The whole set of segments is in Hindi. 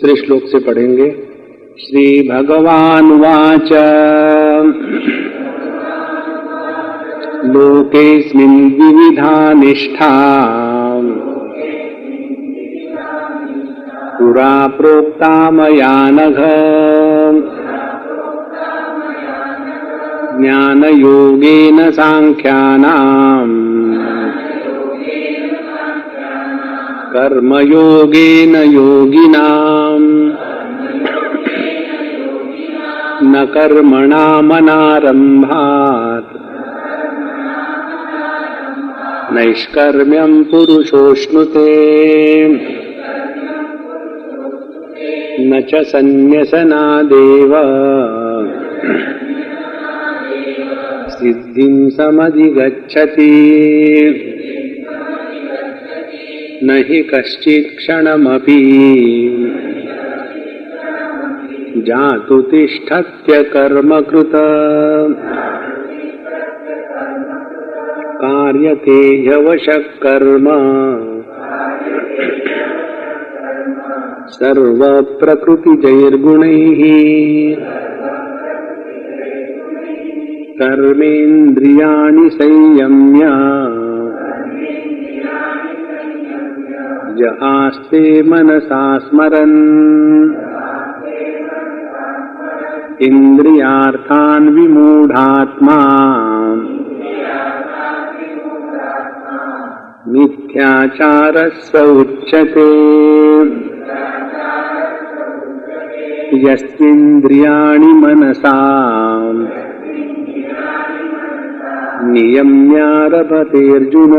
दूसरे श्लोक से पढ़ेंगे। श्री भगवान वाच लोकेस्मिन् विविधा निष्ठा पुरा प्रोक्ता मया नघ ज्ञानयोगेन सांख्यानाम् कर्मयोगेन योगिनाम् न कर्मणामनारम्भात् नैष्कर्म्यं पुरुषोऽश्नुते न च सन्न्यसनादेव सिद्धिं समधिगच्छति न हि कश्चित् क्षणमपि जातु तिष्ठत्य कर्मकृत कार्यते ह्यवशः कर्म सर्वप्रकृतिजैर्गुणैः कर्मेन्द्रियाणि संयम्य य आस्ते मनसा स्मरन् इन्द्रियार्थान् विमूढात्मा मिथ्याचारः स उच्यते। यस्त्विन्द्रियाणि मनसा नियम्यारभतेऽर्जुन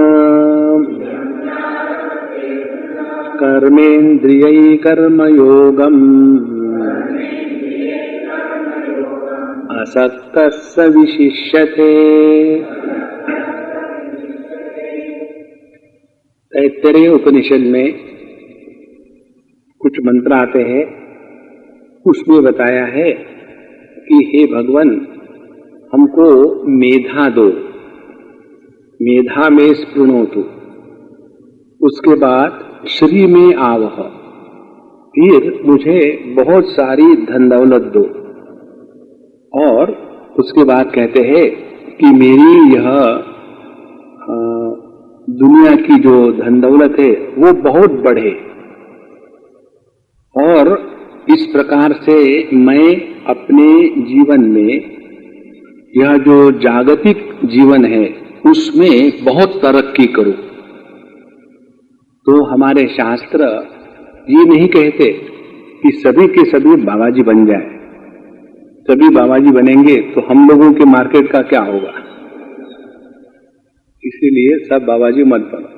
कर्मेन्द्रियै कर्मयोगम् असक्तः स विशिष्यते। तैत्तरीय उपनिषद में कुछ मंत्र आते हैं, उसमें बताया है कि हे भगवान हमको मेधा दो, मेधा में स्पृणोतु, उसके बाद श्री में आवह, फिर मुझे बहुत सारी धन दौलत दो, और उसके बाद कहते हैं कि मेरी यह दुनिया की जो धन दौलत है वो बहुत बढ़े, और इस प्रकार से मैं अपने जीवन में यह जो जागतिक जीवन है उसमें बहुत तरक्की करूं। तो हमारे शास्त्र ये नहीं कहते कि सभी के सभी बाबाजी बन जाए, सभी बाबाजी बनेंगे तो हम लोगों के मार्केट का क्या होगा, इसीलिए सब बाबाजी मत बनो।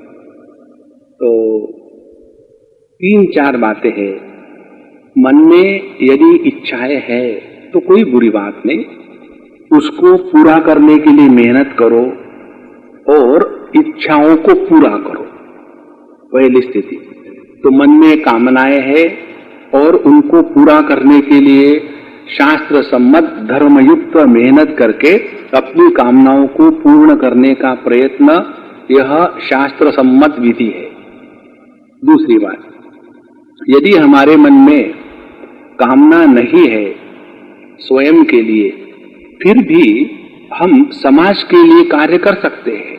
तो 3-4 बातें हैं। मन में यदि इच्छाएं है तो कोई बुरी बात नहीं, उसको पूरा करने के लिए मेहनत करो और इच्छाओं को पूरा करो, पहली स्थिति। तो मन में कामनाएं हैं और उनको पूरा करने के लिए शास्त्र सम्मत धर्मयुक्त मेहनत करके अपनी कामनाओं को पूर्ण करने का प्रयत्न, यह शास्त्र सम्मत विधि है। दूसरी बात, यदि हमारे मन में कामना नहीं है स्वयं के लिए, फिर भी हम समाज के लिए कार्य कर सकते हैं।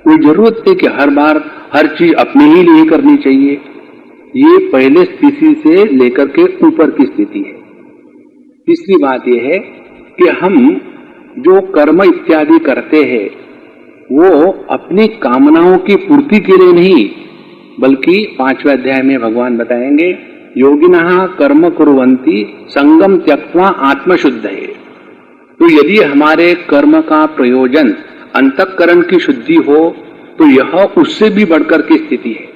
कोई जरूरत है कि हर बार हर चीज अपने ही लिए करनी चाहिए। ये पहले स्थिति से लेकर के ऊपर की स्थिति है। तीसरी बात यह है कि हम जो कर्म इत्यादि करते हैं वो अपनी कामनाओं की पूर्ति के लिए नहीं, बल्कि 5वें अध्याय में भगवान बताएंगे योगिनः कर्म कुर्वन्ति संगम त्यक्त्वा आत्मशुद्ध है। तो यदि हमारे कर्म का प्रयोजन अंतःकरण की शुद्धि हो तो यह उससे भी बढ़कर की स्थिति है।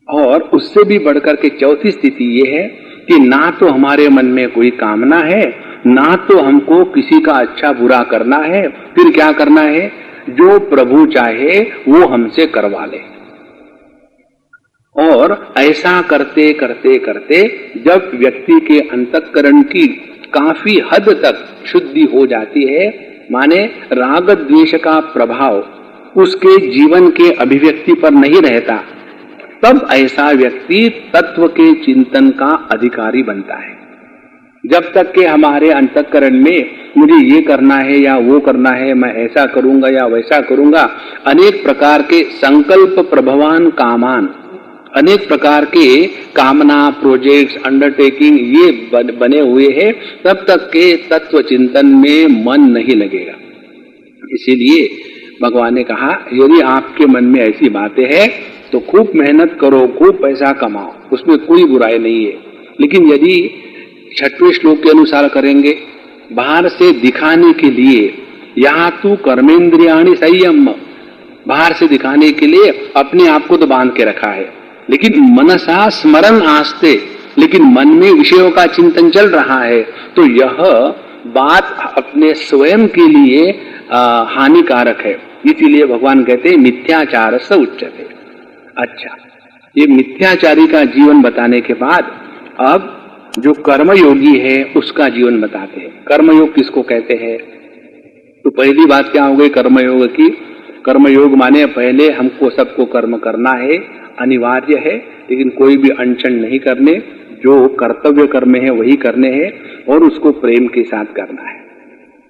और उससे भी बढ़कर के चौथी स्थिति यह है कि ना तो हमारे मन में कोई कामना है, ना तो हमको किसी का अच्छा बुरा करना है, फिर क्या करना है, जो प्रभु चाहे वो हमसे करवा ले। और ऐसा करते करते करते जब व्यक्ति के अंतःकरण की काफी हद तक शुद्धि हो जाती है, माने राग द्वेष का प्रभाव उसके जीवन के अभिव्यक्ति पर नहीं रहता, तब ऐसा व्यक्ति तत्व के चिंतन का अधिकारी बनता है। जब तक कि हमारे अंतःकरण में मुझे ये करना है या वो करना है, मैं ऐसा करूंगा या वैसा करूंगा, अनेक प्रकार के संकल्प प्रभवान कामान, अनेक प्रकार के कामना, प्रोजेक्ट्स, अंडरटेकिंग ये बने हुए हैं, तब तक के तत्व चिंतन में मन नहीं लगेगा। इसीलिए भगवान ने कहा यदि आपके मन में ऐसी बातें हैं तो खूब मेहनत करो, खूब पैसा कमाओ, उसमें कोई बुराई नहीं है। लेकिन यदि 6वें श्लोक के अनुसार करेंगे, बाहर से दिखाने के लिए, यहाँ तू कर्मेंद्रियाणि संयम, बाहर से दिखाने के लिए अपने आप को तो बांध के रखा है, लेकिन मनसा स्मरण आस्ते, लेकिन मन में विषयों का चिंतन चल रहा है, तो यह बात अपने स्वयं के लिए हानिकारक है। इसीलिए भगवान कहते हैं मिथ्याचार से उच्यते। अच्छा, ये मिथ्याचारी का जीवन बताने के बाद अब जो कर्मयोगी है उसका जीवन बताते हैं। कर्मयोग किसको कहते हैं? तो पहली बात क्या हो गई कर्मयोग की? कर्मयोग माने पहले हमको सबको कर्म करना है, अनिवार्य है, लेकिन कोई भी अनशन नहीं करने, जो कर्तव्य कर्म है वही करने हैं और उसको प्रेम के साथ करना है।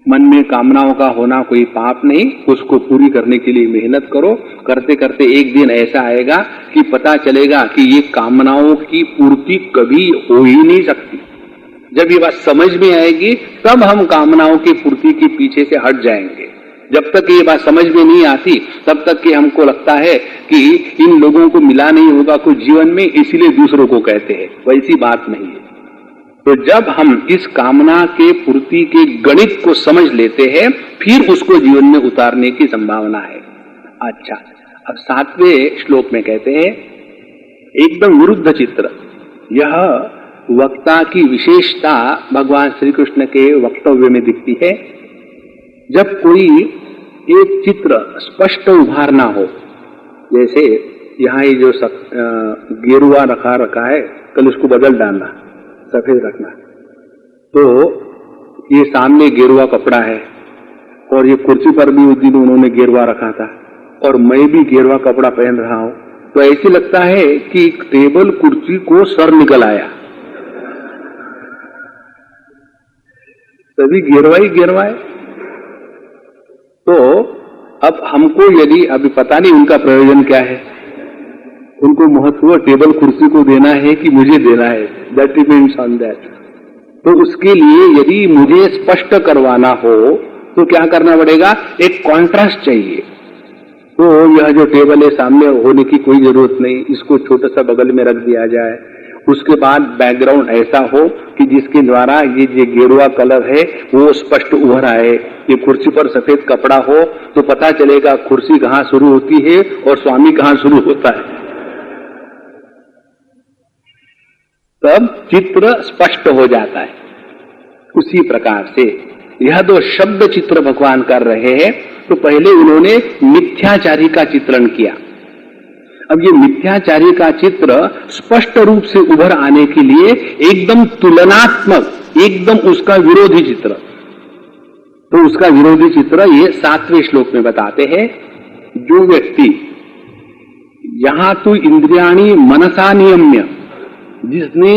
मन में कामनाओं का होना कोई पाप नहीं, उसको पूरी करने के लिए मेहनत करो। करते करते एक दिन ऐसा आएगा कि पता चलेगा कि ये कामनाओं की पूर्ति कभी हो ही नहीं सकती। जब ये बात समझ में आएगी तब हम कामनाओं की पूर्ति के पीछे से हट जाएंगे। जब तक ये बात समझ में नहीं आती तब तक कि हमको लगता है कि इन लोगों को मिला नहीं होगा कुछ जीवन में, इसलिए दूसरों को कहते हैं, वैसी बात नहीं है। तो जब हम इस कामना के पूर्ति के गणित को समझ लेते हैं फिर उसको जीवन में उतारने की संभावना है। अच्छा, अब 7वें श्लोक में कहते हैं एकदम विरुद्ध चित्र। यह वक्ता की विशेषता भगवान श्री कृष्ण के वक्तव्य में दिखती है। जब कोई एक चित्र स्पष्ट उभारना हो, जैसे यहाँ ये जो गेरुआ रखा है, कल उसको बदल डालना, सफेद रखना, तो ये सामने गेरुआ कपड़ा है और ये कुर्सी पर भी उस दिन उन्होंने गेरुआ रखा था और मैं भी गेरुआ कपड़ा पहन रहा हूं, तो ऐसे लगता है कि टेबल कुर्सी को सर निकल आया, सभी गेरुआ ही गेरुआ है। तो अब हमको यदि अभी पता नहीं उनका प्रयोजन क्या है, उनको महत्व टेबल कुर्सी को देना है कि मुझे देना है, दैट डिपेंड्स ऑन दैट। तो उसके लिए यदि मुझे स्पष्ट करवाना हो तो क्या करना पड़ेगा, एक कॉन्ट्रास्ट चाहिए। तो यह जो टेबल है सामने होने की कोई जरूरत नहीं, इसको छोटा सा बगल में रख दिया जाए। उसके बाद बैकग्राउंड ऐसा हो कि जिसके द्वारा ये जो गेरुआ कलर है वो स्पष्ट उभर आए। ये कुर्सी पर सफेद कपड़ा हो तो पता चलेगा कुर्सी कहाँ शुरू होती है और स्वामी कहाँ शुरू होता है, तब चित्र स्पष्ट हो जाता है। उसी प्रकार से यह दो शब्द चित्र भगवान कर रहे हैं। तो पहले उन्होंने मिथ्याचारी का चित्रण किया, अब ये मिथ्याचारी का चित्र स्पष्ट रूप से उभर आने के लिए एकदम तुलनात्मक, एकदम उसका विरोधी चित्र। तो उसका विरोधी चित्र ये 7वें श्लोक में बताते हैं। जो व्यक्ति यहां तो इंद्रियाणी मनसा नियम्य, जिसने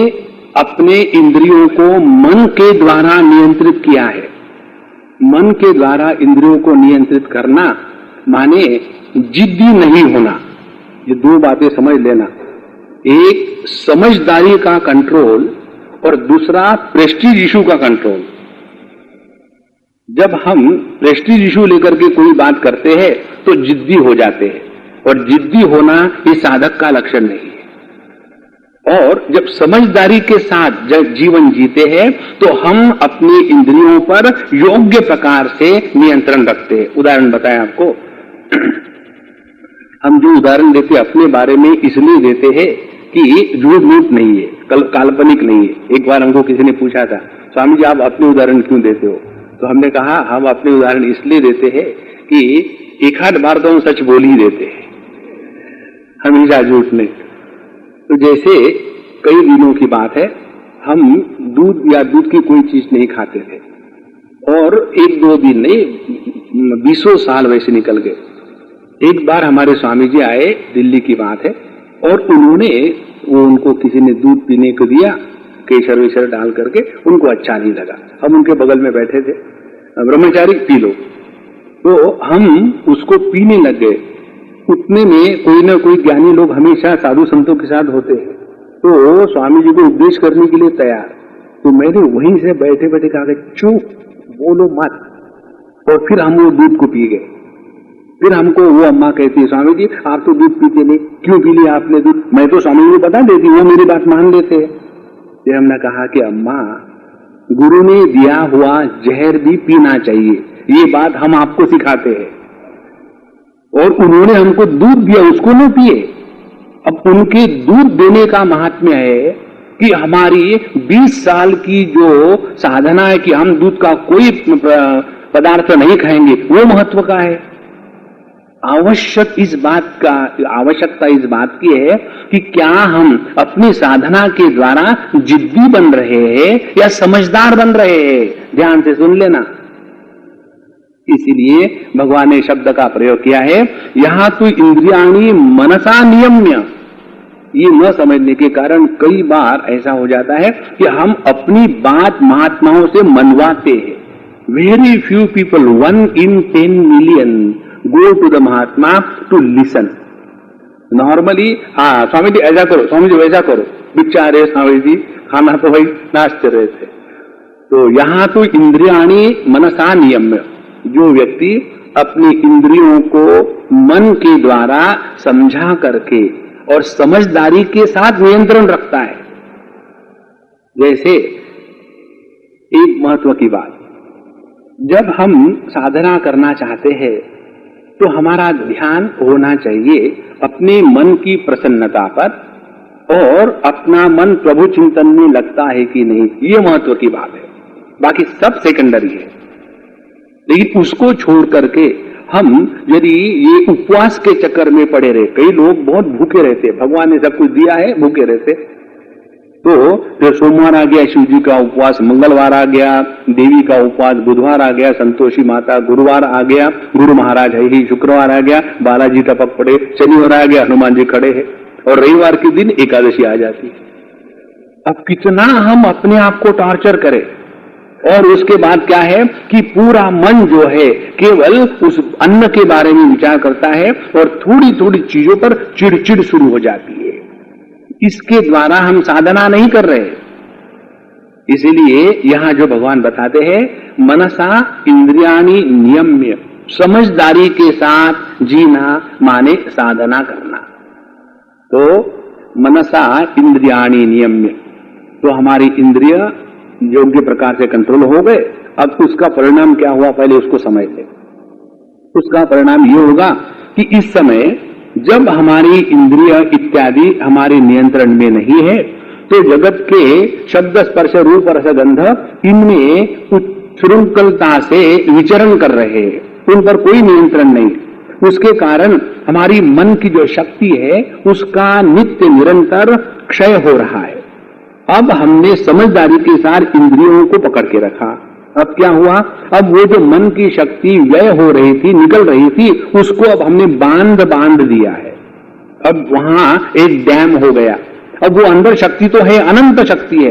अपने इंद्रियों को मन के द्वारा नियंत्रित किया है। मन के द्वारा इंद्रियों को नियंत्रित करना माने जिद्दी नहीं होना। ये दो बातें समझ लेना, एक समझदारी का कंट्रोल और दूसरा प्रेस्टीज इशू का कंट्रोल। जब हम प्रेस्टीज इशू लेकर के कोई बात करते हैं तो जिद्दी हो जाते हैं, और जिद्दी होना ये साधक का लक्षण नहीं है। और जब समझदारी के साथ जब जीवन जीते हैं तो हम अपनी इंद्रियों पर योग्य प्रकार से नियंत्रण रखते हैं। उदाहरण बताएं आपको, हम जो उदाहरण देते अपने बारे में इसलिए देते हैं कि झूठ मूठ नहीं है, काल्पनिक नहीं है। एक बार हमको किसी ने पूछा था, स्वामी जी आप अपने उदाहरण क्यों देते हो? तो हमने कहा हम अपने उदाहरण इसलिए देते हैं कि एक आध बार तो हम सच बोल ही देते हैं, हमेशा झूठ नहीं। तो जैसे कई दिनों की बात है, हम दूध या दूध की कोई चीज नहीं खाते थे और एक दो दिन नहीं 20 साल वैसे निकल गए। एक बार हमारे स्वामी जी आए, दिल्ली की बात है, और उन्होंने वो उनको किसी ने दूध पीने को दिया, केसर वेसर डाल करके, उनको अच्छा नहीं लगा। हम उनके बगल में बैठे थे, ब्रह्मचारी पी लो, तो हम उसको पीने लग गए। उतने में कोई ना कोई ज्ञानी लोग हमेशा साधु संतों के साथ होते हैं, तो स्वामी जी को उपदेश करने के लिए तैयार। तो मैंने वहीं से बैठे बैठे कहा कि चुप, बोलो मत, और फिर हम वो दूध को पी गए। फिर हमको वो अम्मा कहती है, स्वामी जी आप तो दूध पीते नहीं, क्यों पी लिया आपने दूध? मैं तो स्वामी जी को बता देती, वो मेरी बात मान लेते हैं। फिर हमने कहा कि अम्मा, गुरु ने दिया हुआ जहर भी पीना चाहिए, ये बात हम आपको सिखाते हैं, और उन्होंने हमको दूध दिया, उसको न पिए। अब उनके दूध देने का महात्म्य है कि हमारी 20 साल की जो साधना है कि हम दूध का कोई पदार्थ नहीं खाएंगे, वो महत्व का है। आवश्यकता इस बात की है कि क्या हम अपनी साधना के द्वारा जिद्दी बन रहे हैं या समझदार बन रहे हैं। ध्यान से सुन लेना। इसीलिए भगवान ने शब्द का प्रयोग किया है, यहां तो इंद्रियाणी मनसा नियम्य। ये न समझने के कारण कई बार ऐसा हो जाता है कि हम अपनी बात महात्माओं से मनवाते हैं। Very few people, 1 in 10 million go to the Mahatma to listen. Normally हाँ स्वामी जी ऐसा करो, स्वामी जी वैसा करो, बेचारे स्वामी जी खाना तो भाई नाचते रहे थे। तो यहां तो इंद्रियाणी मनसा नियम्य, जो व्यक्ति अपनी इंद्रियों को मन के द्वारा समझा करके और समझदारी के साथ नियंत्रण रखता है। जैसे एक महत्व की बात, जब हम साधना करना चाहते हैं तो हमारा ध्यान होना चाहिए अपने मन की प्रसन्नता पर, और अपना मन प्रभु चिंतन में लगता है कि नहीं, ये महत्व की बात है। बाकी सब सेकेंडरी है। लेकिन उसको छोड़ करके हम यदि ये उपवास के चक्कर में पड़े रहे, कई लोग बहुत भूखे रहते, भगवान ने सब कुछ दिया है, भूखे रहते, तो फिर सोमवार आ गया शिव जी का उपवास, मंगलवार आ गया देवी का उपवास, बुधवार आ गया संतोषी माता, गुरुवार आ गया गुरु महाराज है ही, शुक्रवार आ गया बालाजी टपक पड़े, शनिवार आ गया हनुमान जी खड़े हैं, और रविवार के दिन एकादशी आ जाती है। अब कितना हम अपने आप को टॉर्चर करें। और उसके बाद क्या है कि पूरा मन जो है केवल उस अन्न के बारे में विचार करता है, और थोड़ी थोड़ी चीजों पर चिड़चिड़ शुरू हो जाती है। इसके द्वारा हम साधना नहीं कर रहे। इसीलिए यहां जो भगवान बताते हैं, मनसा इंद्रियाणी नियम्य, समझदारी के साथ जीना माने साधना करना। तो मनसा इंद्रियाणी नियम्य, तो हमारी इंद्रिय योग्य प्रकार से कंट्रोल हो गए। अब उसका परिणाम क्या हुआ, पहले उसको समझ ले। उसका परिणाम यह होगा कि इस समय जब हमारी इंद्रिय इत्यादि हमारे नियंत्रण में नहीं है, तो जगत के शब्द स्पर्श रूप रस गंध इनमें उच्छृंखलता से विचरण कर रहे हैं, उन पर कोई नियंत्रण नहीं। उसके कारण हमारी मन की जो शक्ति है उसका नित्य निरंतर क्षय हो रहा है। अब हमने समझदारी के साथ इंद्रियों को पकड़ के रखा। अब क्या हुआ, अब वो जो मन की शक्ति व्यय हो रही थी, निकल रही थी, उसको अब हमने बांध दिया है। अब वहां एक डैम हो गया। अब वो अंदर शक्ति तो है, अनंत शक्ति है,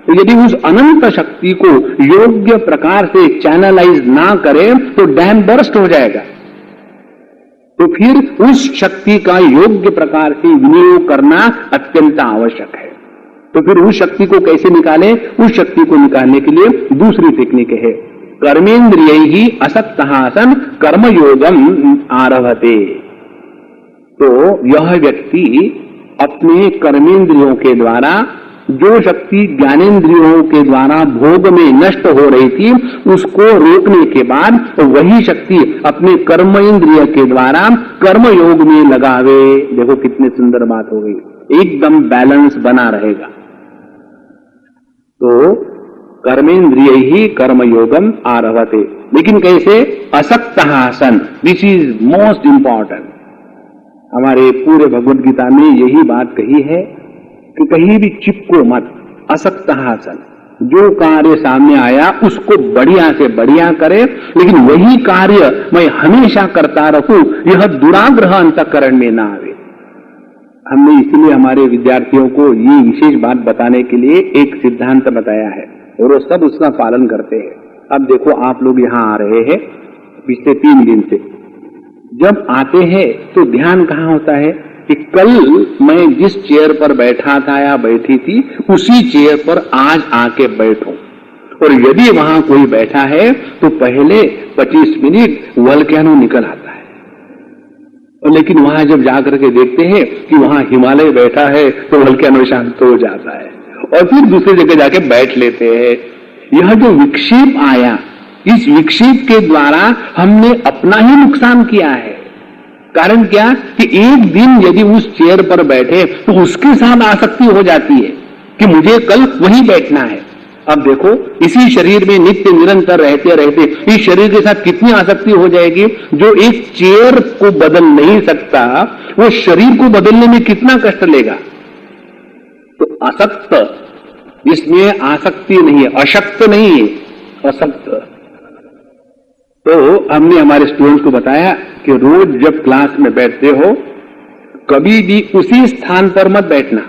तो यदि उस अनंत शक्ति को योग्य प्रकार से चैनलाइज ना करें तो डैम बर्स्ट हो जाएगा। तो फिर उस शक्ति का योग्य प्रकार से विनियोग करना अत्यंत आवश्यक है। तो फिर उस शक्ति को कैसे निकालें? उस शक्ति को निकालने के लिए दूसरी टेक्निक है, कर्मेंद्रिय ही असक्तहासन कर्मयोगम आरभते। तो यह व्यक्ति अपने कर्मेंद्रियों के द्वारा जो शक्ति ज्ञानेंद्रियों के द्वारा भोग में नष्ट हो रही थी उसको रोकने के बाद वही शक्ति अपने कर्मेंद्रिय के द्वारा कर्मयोग में लगावे। देखो कितनी सुंदर बात हो गई, एकदम बैलेंस बना रहेगा। तो कर्मेंद्रिय ही कर्मयोगम आरभते, लेकिन कैसे? असक्तहासन, दिस इज मोस्ट इंपॉर्टेंट। हमारे पूरे भगवद गीता में यही बात कही है कि कहीं भी चिपको मत। असक्तहासन, जो कार्य सामने आया उसको बढ़िया से बढ़िया करे, लेकिन वही कार्य मैं हमेशा करता रहूं, यह दुराग्रह अंतःकरण में ना आवे। हमने इसीलिए हमारे विद्यार्थियों को ये विशेष बात बताने के लिए एक सिद्धांत बताया है और वो सब उसका पालन करते हैं। अब देखो, आप लोग यहाँ आ रहे हैं पिछले 3 दिन से, जब आते हैं तो ध्यान कहाँ होता है कि कल मैं जिस चेयर पर बैठा था या बैठी थी उसी चेयर पर आज आके बैठो, और यदि वहां कोई बैठा है तो पहले 25 मिनट वोल्केनो निकल आता है, और लेकिन वहां जब जाकर के देखते हैं कि वहां हिमालय बैठा है तो वोल्केनो शांत हो जाता है और फिर दूसरी जगह जाके बैठ लेते हैं। यह जो विक्षेप आया, इस विक्षेप के द्वारा हमने अपना ही नुकसान किया है। कारण क्या कि एक दिन यदि उस चेयर पर बैठे तो उसके साथ आसक्ति हो जाती है कि मुझे कल वहीं बैठना है। अब देखो, इसी शरीर में नित्य निरंतर रहते रहते इस शरीर के साथ कितनी आसक्ति हो जाएगी। जो एक चेयर को बदल नहीं सकता वो शरीर को बदलने में कितना कष्ट लेगा। तो असक्त, इसमें आसक्ति नहीं है, अशक्त नहीं है, असक्त। तो हमने हमारे स्टूडेंट्स को बताया कि रोज जब क्लास में बैठते हो कभी भी उसी स्थान पर मत बैठना,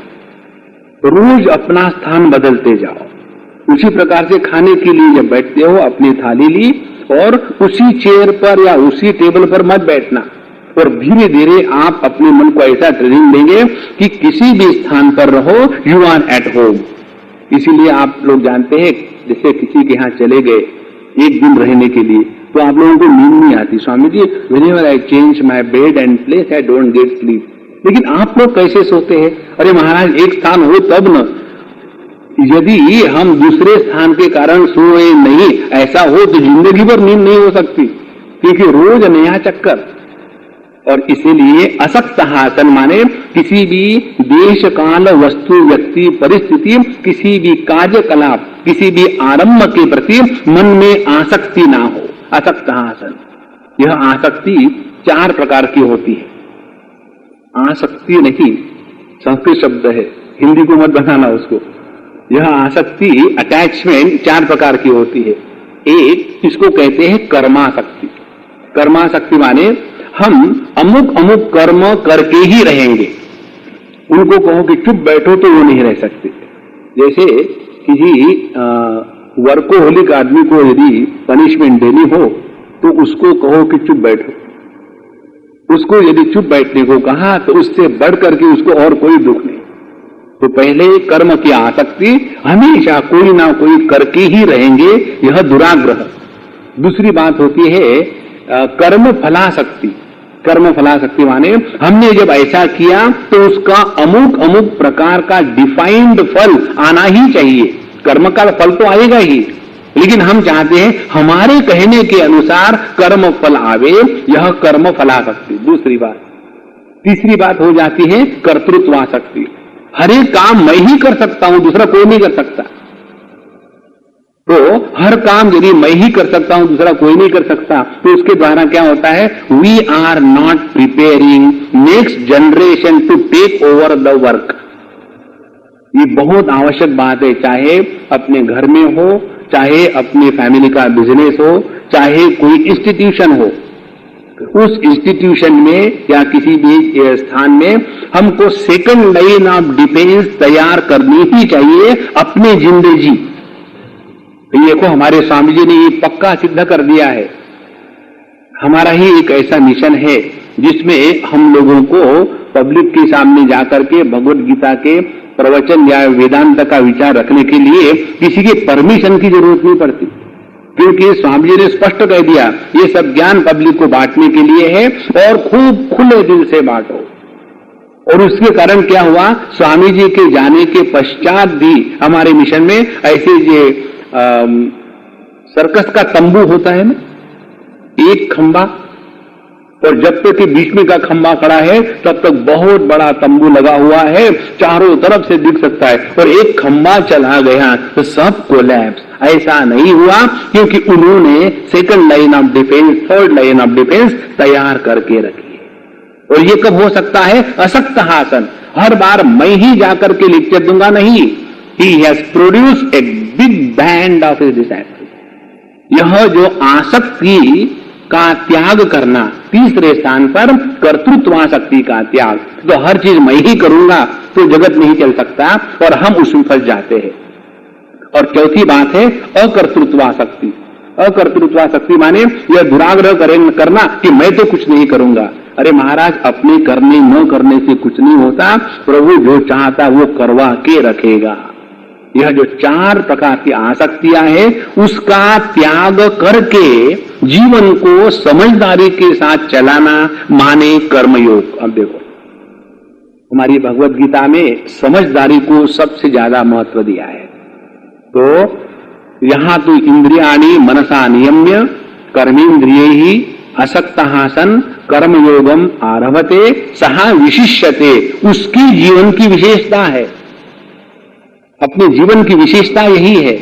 रोज अपना स्थान बदलते जाओ। उसी प्रकार से खाने के लिए जब बैठते हो अपनी थाली ली और उसी चेयर पर या उसी टेबल पर मत बैठना, और धीरे धीरे आप अपने मन को ऐसा ट्रेनिंग देंगे कि किसी भी स्थान पर रहो, यू आर एट होम। इसीलिए आप लोग जानते हैं, जैसे किसी के यहाँ चले गए एक दिन रहने के लिए तो आप लोगों को नींद नहीं आती, Swami ji whenever I change my bed and place I don't get sleep. लेकिन आप लोग कैसे सोते हैं? अरे महाराज, एक स्थान हो तब न। यदि हम दूसरे स्थान के कारण सोए नहीं, ऐसा हो तो जिंदगी भर नींद नहीं हो सकती, क्योंकि रोज नया चक्कर। और इसीलिए असक्त आसन माने किसी भी देश काल वस्तु व्यक्ति परिस्थिति, किसी भी कार्यकलाप, किसी भी आरंभ के प्रति मन में आसक्ति ना हो, असक्त आसन। यह आसक्ति 4 प्रकार की होती है। आसक्ति नहीं, संस्कृत शब्द है, हिंदी को मत बनाना उसको। यह आसक्ति, अटैचमेंट 4 प्रकार की होती है। एक, इसको कहते हैं कर्मासक्ति। कर्मासक्ति माने हम अमुक अमुक कर्म करके ही रहेंगे। उनको कहो कि चुप बैठो तो वो नहीं रह सकते। जैसे किसी वर्कोहोलिक आदमी को यदि पनिशमेंट देनी हो तो उसको कहो कि चुप बैठो। उसको यदि चुप बैठने को कहा तो उससे बढ़ करके उसको और कोई दुख नहीं। तो पहले कर्म की आसक्ति, हमेशा कोई ना कोई करके ही रहेंगे, यह दुराग्रह। दूसरी बात होती है कर्म फलासक्ति। कर्म फलासक्ति माने हमने जब ऐसा किया तो उसका अमुक अमुक प्रकार का डिफाइंड फल आना ही चाहिए। कर्म का फल तो आएगा ही, लेकिन हम चाहते हैं हमारे कहने के अनुसार कर्म फल आवे, यह कर्म फलासक्ति दूसरी बात। तीसरी बात हो जाती है कर्तृत्वासक्ति। हर एक काम मैं ही कर सकता हूं, दूसरा कोई नहीं कर सकता। तो हर काम यदि मैं ही कर सकता हूं, दूसरा कोई नहीं कर सकता, तो उसके द्वारा क्या होता है, we are not preparing next generation to take over the work. ये बहुत आवश्यक बात है, चाहे अपने घर में हो, चाहे अपनी फैमिली का बिजनेस हो, चाहे कोई इंस्टीट्यूशन हो। उस इंस्टीट्यूशन में या किसी भी स्थान में हमको सेकंड लाइन ऑफ डिफेंस तैयार करनी ही चाहिए अपनी जिंदगी। देखो, हमारे स्वामी जी ने ये पक्का सिद्ध कर दिया है। हमारा ही एक ऐसा मिशन है जिसमें हम लोगों को पब्लिक के सामने जाकर के भगवत गीता के प्रवचन या वेदांत का विचार रखने के लिए किसी के परमिशन की जरूरत नहीं पड़ती, क्योंकि स्वामी जी ने स्पष्ट कह दिया ये सब ज्ञान पब्लिक को बांटने के लिए है और खूब खुले दिल से बांटो। और उसके कारण क्या हुआ, स्वामी जी के जाने के पश्चात भी हमारे मिशन में ऐसे जो सर्कस का तंबू होता है ना, एक खंबा, और जब तक कि बीच में का खंबा खड़ा है तब तक बहुत बड़ा तंबू लगा हुआ है, चारों तरफ से दिख सकता है, और एक खंबा चला गया तो सब कोलैप्स। ऐसा नहीं हुआ क्योंकि उन्होंने second line of defence, third line of defence तैयार करके रखी है। और ये कब हो सकता है, असक्त आसन। हर बार मैं ही जाकर के लेक्चर दूंगा नहीं, he has produced a big band of his disciples। यह जो आसक्ति का त्याग करना, तीसरे स्थान पर कर्तृत्वासक्ति का त्याग। तो हर चीज मैं ही करूंगा तो जगत नहीं चल सकता और हम उसमें फंस जाते हैं। और चौथी बात है अकर्तृत्वासक्ति। अकर्तृत्वासक्ति माने यह दुराग्रह करना कि मैं तो कुछ नहीं करूंगा। अरे महाराज, अपने करने न करने से कुछ नहीं होता, प्रभु जो चाहता वो करवा के रखेगा। यह जो चार प्रकार की आसक्तियां हैं उसका त्याग करके जीवन को समझदारी के साथ चलाना माने कर्मयोग। अब देखो, हमारी भगवत गीता में समझदारी को सबसे ज्यादा महत्व दिया है। तो यहां तो इंद्रियाणि मनसा नियम्य कर्मेन्द्रियैहि असक्तः सन् कर्मयोगम आरभते सहा विशिष्यते। उसकी जीवन की विशेषता है, अपने जीवन की विशेषता यही है।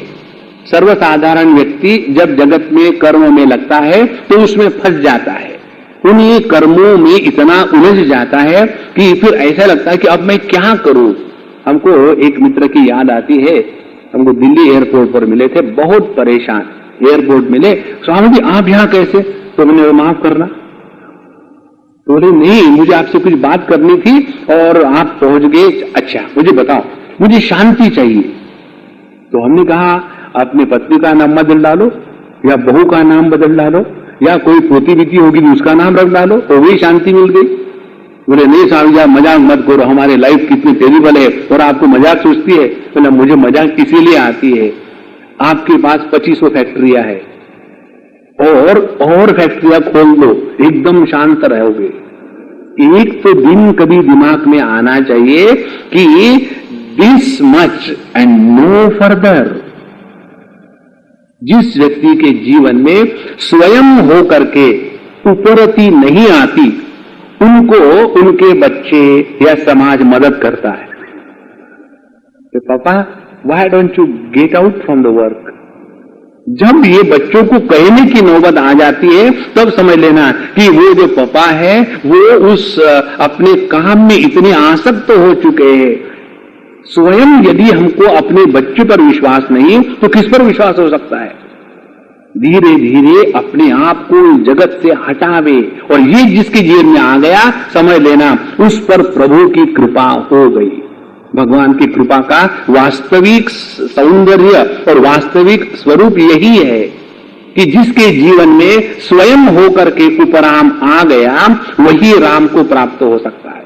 सर्वसाधारण व्यक्ति जब जगत में कर्म में लगता है तो उसमें फंस जाता है, उन्हीं कर्मों में इतना उलझ जाता है कि फिर ऐसा लगता है कि अब मैं क्या करूं। हमको एक मित्र की याद आती है, हमको दिल्ली एयरपोर्ट पर मिले थे, बहुत परेशान। एयरपोर्ट मिले, स्वामी जी आप यहां कैसे? तो मैंने माफ करना, तो बोले नहीं मुझे आपसे कुछ बात करनी थी और आप पहुंच गए। अच्छा मुझे बताओ, मुझे शांति चाहिए। तो हमने कहा अपने पत्नी का नाम बदल डालो या बहू का नाम बदल डालो या कोई पोती बीती होगी तो उसका नाम रख डालो, तो वही शांति मिल गई। बोले नहीं साहब जी मजाक मत करो, हमारी लाइफ कितनी टेरिबल है और आपको मजाक सोचती है। बोला मुझे मजाक इसीलिए आती है, आपके पास 2500 फैक्ट्रियां है और फैक्ट्रियां खोल दो, एकदम शांत रहोगे। एक तो दिन कभी दिमाग में आना चाहिए कि this much and no further. जिस व्यक्ति के जीवन में स्वयं हो करके उपरति नहीं आती, उनको उनके बच्चे या समाज मदद करता है। तो पापा why don't you get out from the work? जब ये बच्चों को कहने की नौबत आ जाती है तब समझ लेना कि वो जो पापा है वो उस अपने काम में इतने आसक्त हो चुके हैं। स्वयं यदि हमको अपने बच्चे पर विश्वास नहीं तो किस पर विश्वास हो सकता है? धीरे धीरे अपने आप को जगत से हटावे, और ये जिसके जीवन में आ गया समझ लेना उस पर प्रभु की कृपा हो गई। भगवान की कृपा का वास्तविक सौंदर्य और वास्तविक स्वरूप यही है कि जिसके जीवन में स्वयं होकर के उपराम आ गया वही राम को प्राप्त हो सकता है।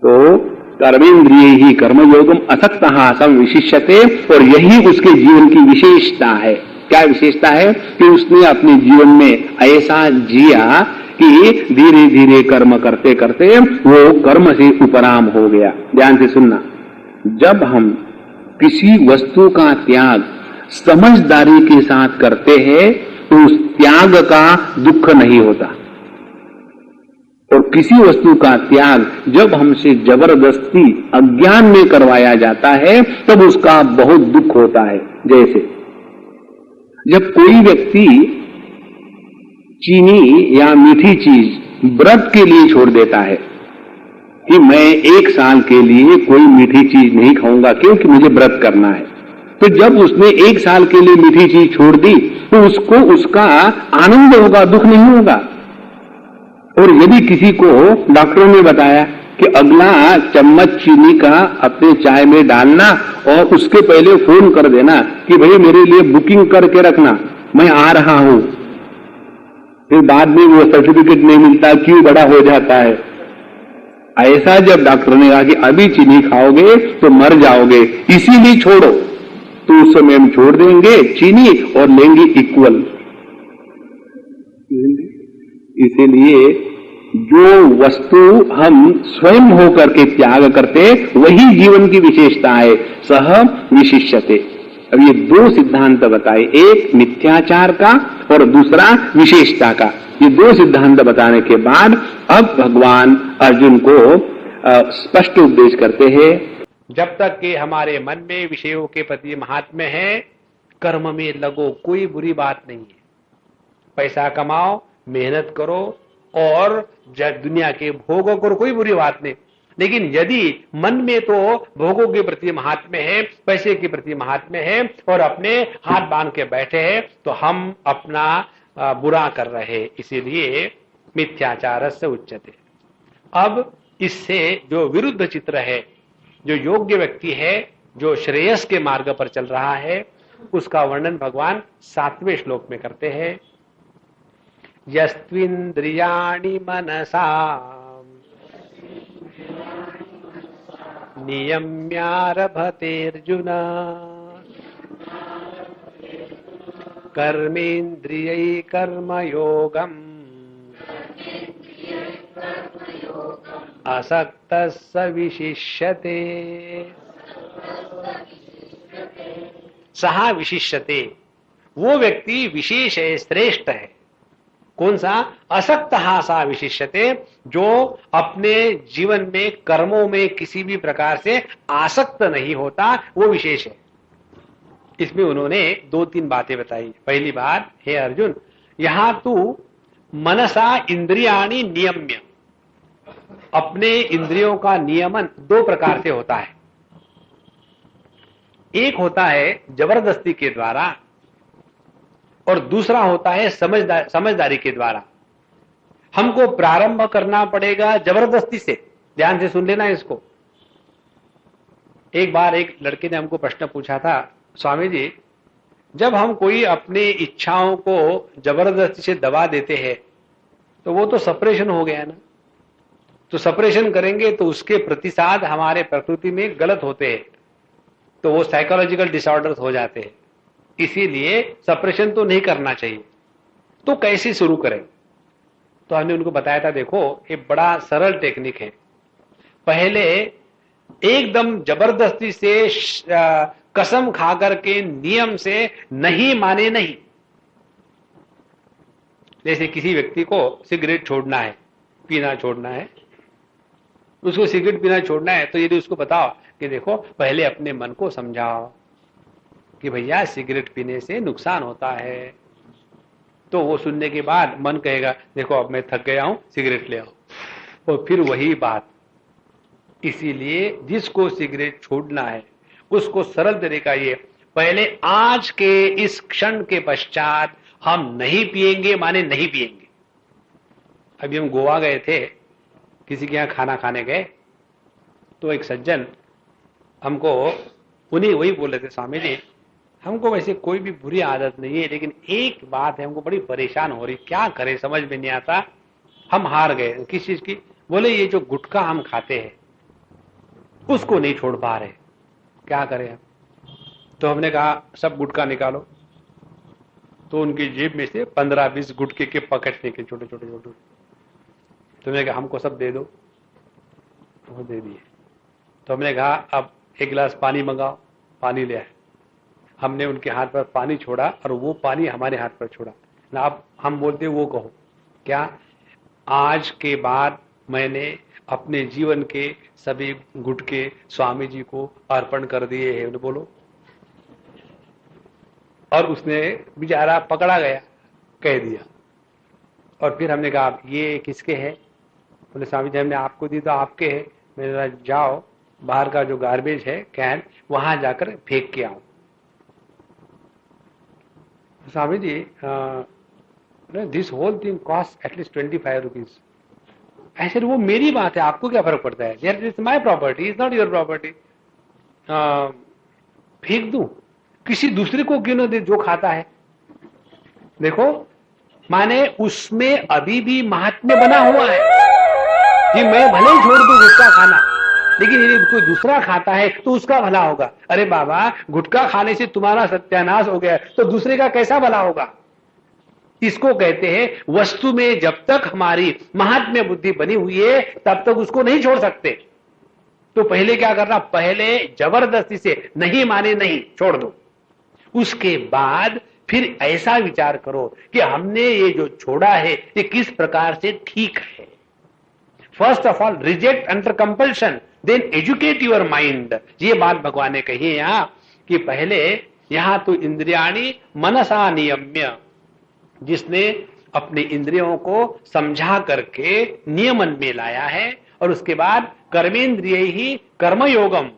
तो कर्मेन्द्रिय ही कर्मयोगम असक्तः सम विशिष्यते, और यही उसके जीवन की विशेषता है। क्या विशेषता है? कि उसने अपने जीवन में ऐसा जिया कि धीरे धीरे कर्म करते करते वो कर्म से उपराम हो गया। ध्यान से सुनना, जब हम किसी वस्तु का त्याग समझदारी के साथ करते हैं तो उस त्याग का दुख नहीं होता, और किसी वस्तु का त्याग जब हमसे जबरदस्ती अज्ञान में करवाया जाता है तब उसका बहुत दुख होता है। जैसे जब कोई व्यक्ति चीनी या मीठी चीज व्रत के लिए छोड़ देता है कि मैं 1 साल के लिए कोई मीठी चीज नहीं खाऊंगा क्योंकि मुझे व्रत करना है, तो जब उसने 1 साल के लिए मीठी चीज छोड़ दी तो उसको उसका आनंद होगा, दुख नहीं होगा। और यदि किसी को डॉक्टरों ने बताया कि अगला चम्मच चीनी का अपने चाय में डालना और उसके पहले फोन कर देना कि भाई मेरे लिए बुकिंग करके रखना, मैं आ रहा हूं, फिर बाद में वो सर्टिफिकेट नहीं मिलता, क्यों बड़ा हो जाता है। ऐसा जब डॉक्टर ने कहा कि अभी चीनी खाओगे तो मर जाओगे, इसीलिए छोड़ो, तो उस समय हम छोड़ देंगे चीनी और लेंगे इक्वल। इसीलिए जो वस्तु हम स्वयं होकर के त्याग करते वही जीवन की विशेषता है। सह विशिष्यते। अब ये 2 सिद्धांत बताए, एक मिथ्याचार का और दूसरा विशेषता का। ये 2 सिद्धांत बताने के बाद अब भगवान अर्जुन को स्पष्ट उपदेश करते हैं। जब तक कि हमारे मन में विषयों के प्रति महात्म्य है, कर्म में लगो, कोई बुरी बात नहीं है। पैसा कमाओ, मेहनत करो और दुनिया के भोगों करो, कोई बुरी बात नहीं। लेकिन यदि मन में तो भोगों के प्रति महात्म्य है, पैसे के प्रति महात्म्य है और अपने हाथ बांध के बैठे हैं, तो हम अपना बुरा कर रहे, इसीलिए मिथ्याचार से उच्यते। अब इससे जो विरुद्ध चित्र है, जो योग्य व्यक्ति है, जो श्रेयस के मार्ग पर चल रहा है, उसका वर्णन भगवान 7वें श्लोक में करते हैं। यस्त्विन्द्रियाणि मनसा नियम्यारभतेऽर्जुन कर्मेन्द्रियै कर्मयोगम् असक्तः स विशिष्यते। सहा विशिष्यते, वो व्यक्ति विशेष है, श्रेष्ठ है। कौन सा? असक्तः सा विशिष्यते, जो अपने जीवन में कर्मों में किसी भी प्रकार से आसक्त नहीं होता, वो विशेष है। इसमें उन्होंने 2-3 बातें बताई। पहली बात, हे अर्जुन, यहां तू मनसा इंद्रियाणि नियम्य, अपने इंद्रियों का नियमन 2 प्रकार से होता है। एक होता है जबरदस्ती के द्वारा और दूसरा होता है समझदारी के द्वारा। हमको प्रारंभ करना पड़ेगा जबरदस्ती से। ध्यान से सुन लेना इसको। एक बार एक लड़के ने हमको प्रश्न पूछा था, स्वामी जी, जब हम कोई अपनी इच्छाओं को जबरदस्ती से दबा देते हैं तो वो तो सपरेशन हो गया ना। तो सपरेशन करेंगे तो उसके प्रतिसाद हमारे प्रकृति में गलत होते हैं, तो वो साइकोलॉजिकल डिसऑर्डर्स हो जाते हैं। इसीलिए सपरेशन तो नहीं करना चाहिए। तो कैसे शुरू करें? तो हमने उनको बताया था, देखो ये बड़ा सरल टेक्निक है। पहले एकदम जबरदस्ती से कसम खा करके नियम से नहीं माने नहीं। जैसे किसी व्यक्ति को सिगरेट छोड़ना है, पीना छोड़ना है, उसको सिगरेट पीना छोड़ना है, तो यदि उसको बताओ कि देखो पहले अपने मन को समझाओ कि भैया सिगरेट पीने से नुकसान होता है, तो वो सुनने के बाद मन कहेगा देखो अब मैं थक गया हूं, सिगरेट ले आओ, और फिर वही बात। इसीलिए जिसको सिगरेट छोड़ना है उसको सरल तरीका ये, पहले आज के इस क्षण के पश्चात हम नहीं पिएंगे, माने नहीं पिएंगे। अभी हम गोवा गए थे, किसी के यहां खाना खाने गए, तो एक सज्जन हमको उन्हीं वही बोले थे, स्वामी जी हमको वैसे कोई भी बुरी आदत नहीं है, लेकिन एक बात है हमको बड़ी परेशान हो रही, क्या करें समझ में नहीं आता। हम हार गए। किस चीज की? बोले ये जो गुटखा हम खाते हैं उसको नहीं छोड़ पा रहे, क्या करें हम? तो हमने कहा सब गुटखा निकालो। तो उनकी जेब में से 15-20 गुटखे के पैकेट निकले, छोटे छोटे छोटे। तो मैंने कहा हमको सब दे दो, वो दे दिए। तो हमने कहा अब एक गिलास पानी मंगाओ, पानी ले आए। हमने उनके हाथ पर पानी छोड़ा और वो पानी हमारे हाथ पर छोड़ा ना। अब हम बोलते वो कहो क्या, आज के बाद मैंने अपने जीवन के सभी गुटके स्वामी जी को अर्पण कर दिए हैं, उन्हें बोलो। और उसने बेचारा पकड़ा गया, कह दिया। और फिर हमने कहा ये किसके हैं? बोले स्वामी जी हमने आपको दी तो आपके है। मैंने जाओ बाहर का जो गार्बेज है कैन, वहां जाकर फेंक के आओ। Swami ji this whole thing cost at least 25 rupees. ऐसे वो मेरी बात है, आपको क्या फर्क पड़ता है? यार it's my property, is not your property. फेंक दूं? किसी दूसरे को क्यों न दे जो खाता है? देखो माने उसमें अभी भी महात्म्य बना हुआ है कि मैं भले ही छोड़ दूं गुटखा खाना, लेकिन यदि कोई दूसरा खाता है तो उसका भला होगा। अरे बाबा गुटखा खाने से तुम्हारा सत्यानाश हो गया तो दूसरे का कैसा भला होगा? इसको कहते हैं वस्तु में जब तक हमारी महात्म्य बुद्धि बनी हुई है तब तक उसको नहीं छोड़ सकते। तो पहले क्या करना? पहले जबरदस्ती से नहीं माने नहीं, छोड़ दो। उसके बाद फिर ऐसा विचार करो कि हमने ये जो छोड़ा है ये किस प्रकार से ठीक है। First of all reject under compulsion, then educate your mind. ये बात भगवान ने कही है यहां कि पहले यहां तो इंद्रियाणि मनसा नियम्य, जिसने अपने इंद्रियों को समझा करके नियमन में लाया है, और उसके बाद कर्मेंद्रिय ही कर्मयोगम,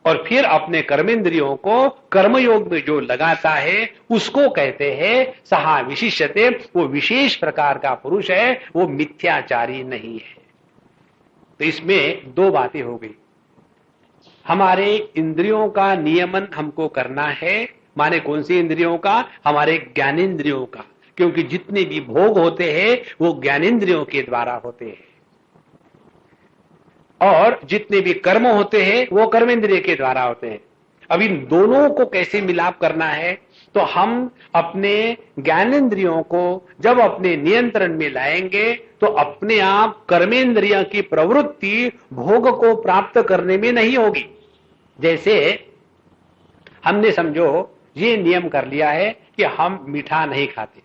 और फिर अपने कर्मेंद्रियों को कर्मयोग में जो लगाता है उसको कहते हैं सहा विशिष्यते, वो विशेष प्रकार का पुरुष है, वो मिथ्याचारी नहीं है। तो इसमें दो बातें हो गई। हमारे इंद्रियों का नियमन हमको करना है, माने कौन सी इंद्रियों का? हमारे ज्ञानेंद्रियों का, क्योंकि जितने भी भोग होते हैं वो ज्ञानेंद्रियों के द्वारा होते हैं, और जितने भी कर्म होते हैं वो कर्मेंद्रिय के द्वारा होते हैं। अब इन दोनों को कैसे मिलाप करना है? तो हम अपने ज्ञानेंद्रियों को जब अपने नियंत्रण में लाएंगे तो अपने आप कर्मेंद्रिय की प्रवृत्ति भोग को प्राप्त करने में नहीं होगी। जैसे हमने समझो ये नियम कर लिया है कि हम मीठा नहीं खाते।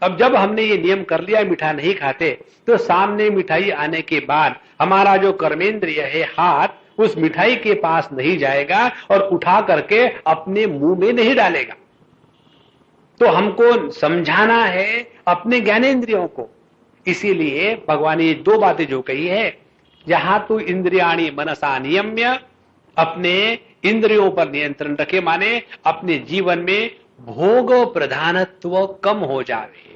अब जब हमने ये नियम कर लिया मीठा नहीं खाते, तो सामने मिठाई आने के बाद हमारा जो कर्मेंद्रिय है हाथ, उस मिठाई के पास नहीं जाएगा और उठा करके अपने मुंह में नहीं डालेगा। तो हमको समझाना है अपने ज्ञानेंद्रियों को। इसीलिए भगवान ने दो बातें जो कही है, जहां तो इंद्रियाणी मनसा नियम्य, अपने इंद्रियों पर नियंत्रण रखे, माने अपने जीवन में भोग प्रधानत्व कम हो जावे।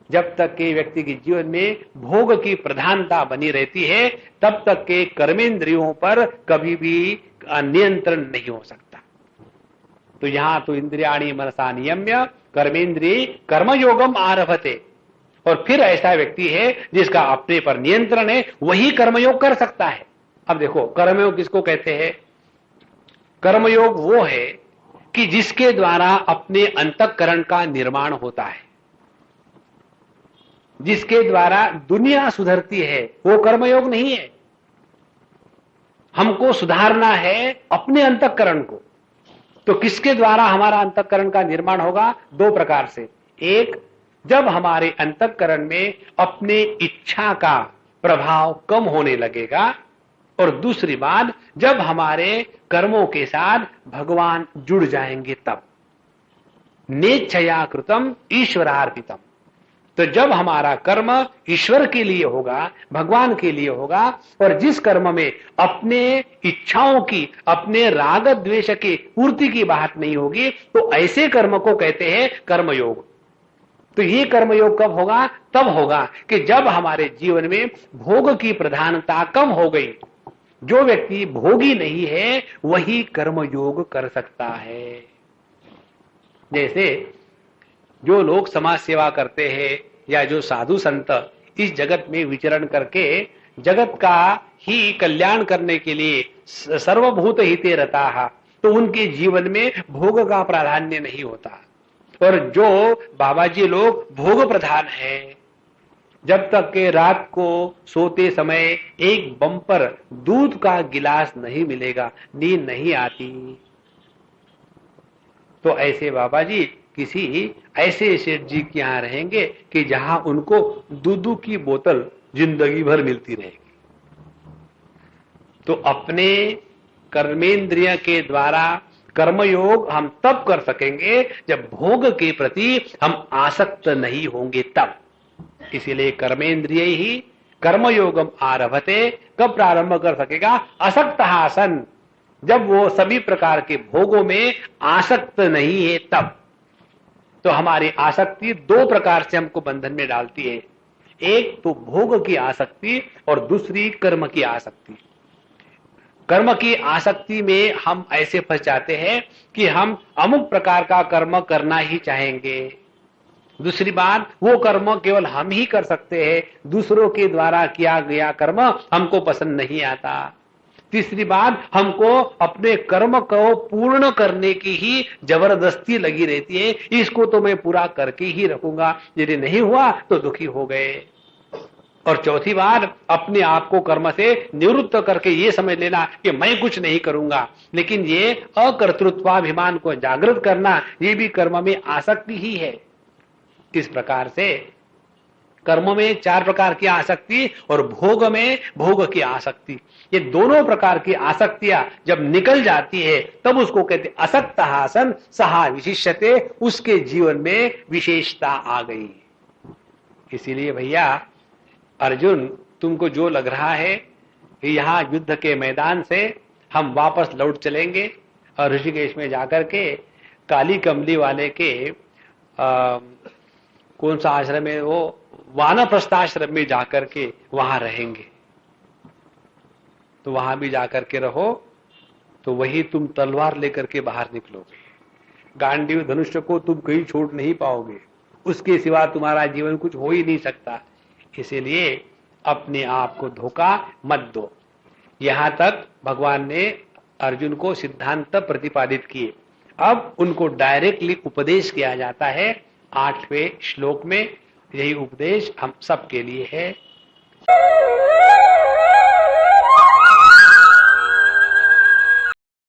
जब तक के व्यक्ति के जीवन में भोग की प्रधानता बनी रहती है, तब तक के कर्मेंद्रियों पर कभी भी नियंत्रण नहीं हो सकता। तो यहां तो इंद्रियाणी मनसा नियम्य कर्मेंद्रिय कर्मयोगम आरभते, और फिर ऐसा व्यक्ति है जिसका अपने पर नियंत्रण है, वही कर्मयोग कर सकता है। अब देखो कर्मयोग किसको कहते हैं? कर्मयोग वो है कि जिसके द्वारा अपने अंतःकरण का निर्माण होता है, जिसके द्वारा दुनिया सुधरती है, वो कर्मयोग नहीं है। हमको सुधारना है अपने अंतःकरण को। तो किसके द्वारा हमारा अंतःकरण का निर्माण होगा? दो प्रकार से। एक, जब हमारे अंतःकरण में अपने इच्छा का प्रभाव कम होने लगेगा, और दूसरी बात, जब हमारे कर्मों के साथ भगवान जुड़ जाएंगे तब। नेच्छया कृतम ईश्वरार्पितम। तो जब हमारा कर्म ईश्वर के लिए होगा, भगवान के लिए होगा, और जिस कर्म में अपने इच्छाओं की, अपने राग द्वेष की पूर्ति की बात नहीं होगी, तो ऐसे कर्म को कहते हैं कर्मयोग। तो ये कर्मयोग कब होगा? तब होगा कि जब हमारे जीवन में भोग की प्रधानता कम हो गई। जो व्यक्ति भोगी नहीं है वही कर्मयोग कर सकता है। जैसे जो लोग समाज सेवा करते हैं या जो साधु संत इस जगत में विचरण करके जगत का ही कल्याण करने के लिए सर्वभूत हिते रताः, तो उनके जीवन में भोग का प्राधान्य नहीं होता। और जो बाबाजी लोग भोग प्रधान है, जब तक के रात को सोते समय एक बम्पर दूध का गिलास नहीं मिलेगा, नींद नहीं आती। तो ऐसे बाबाजी किसी ऐसे सेठ जी के यहां रहेंगे कि जहां उनको दूध की बोतल जिंदगी भर मिलती रहेगी। तो अपने कर्मेंद्रिय के द्वारा कर्मयोग हम तब कर सकेंगे जब भोग के प्रति हम आसक्त नहीं होंगे तब। इसीलिए कर्मेंद्रिय ही कर्मयोगम आरभते, कब प्रारंभ कर सकेगा? असक्तः सन, जब वो सभी प्रकार के भोगों में आसक्त नहीं है तब। तो हमारी आसक्ति दो प्रकार से हमको बंधन में डालती है। एक तो भोग की आसक्ति और दूसरी कर्म की आसक्ति। कर्म की आसक्ति में हम ऐसे फंस जाते हैं कि हम अमुक प्रकार का कर्म करना ही चाहेंगे। दूसरी बात, वो कर्म केवल हम ही कर सकते हैं, दूसरों के द्वारा किया गया कर्म हमको पसंद नहीं आता। तीसरी बात, हमको अपने कर्म को पूर्ण करने की ही जबरदस्ती लगी रहती है, इसको तो मैं पूरा करके ही रखूंगा, यदि नहीं हुआ तो दुखी हो गए। और चौथी बात, अपने आप को कर्म से निवृत्त करके ये समझ लेना कि मैं कुछ नहीं करूंगा, लेकिन ये अकर्तृत्वाभिमान को जागृत करना, ये भी कर्म में आसक्ति ही है। इस प्रकार से कर्म में चार प्रकार की आसक्ति और भोग में भोग की आसक्ति, ये दोनों प्रकार की आसक्तियां जब निकल जाती है तब उसको कहते असक्तः सन् सः विशिष्यते, उसके जीवन में विशेषता आ गई। इसीलिए भैया अर्जुन, तुमको जो लग रहा है कि यहाँ युद्ध के मैदान से हम वापस लौट चलेंगे और ऋषिकेश में जाकर के काली कमली वाले के कौन सा आश्रम है वो, वानप्रस्थ आश्रम में जाकर के वहां रहेंगे। तो वहां भी जाकर के रहो तो वही तुम तलवार लेकर के बाहर निकलोगे। गांडीव धनुष्य को तुम कहीं छोड़ नहीं पाओगे, उसके सिवा तुम्हारा जीवन कुछ हो ही नहीं सकता। इसीलिए अपने आप को धोखा मत दो। यहां तक भगवान ने अर्जुन को सिद्धांत प्रतिपादित किए। अब उनको डायरेक्टली उपदेश किया जाता है 8वें श्लोक में। यही उपदेश हम सबके लिए है।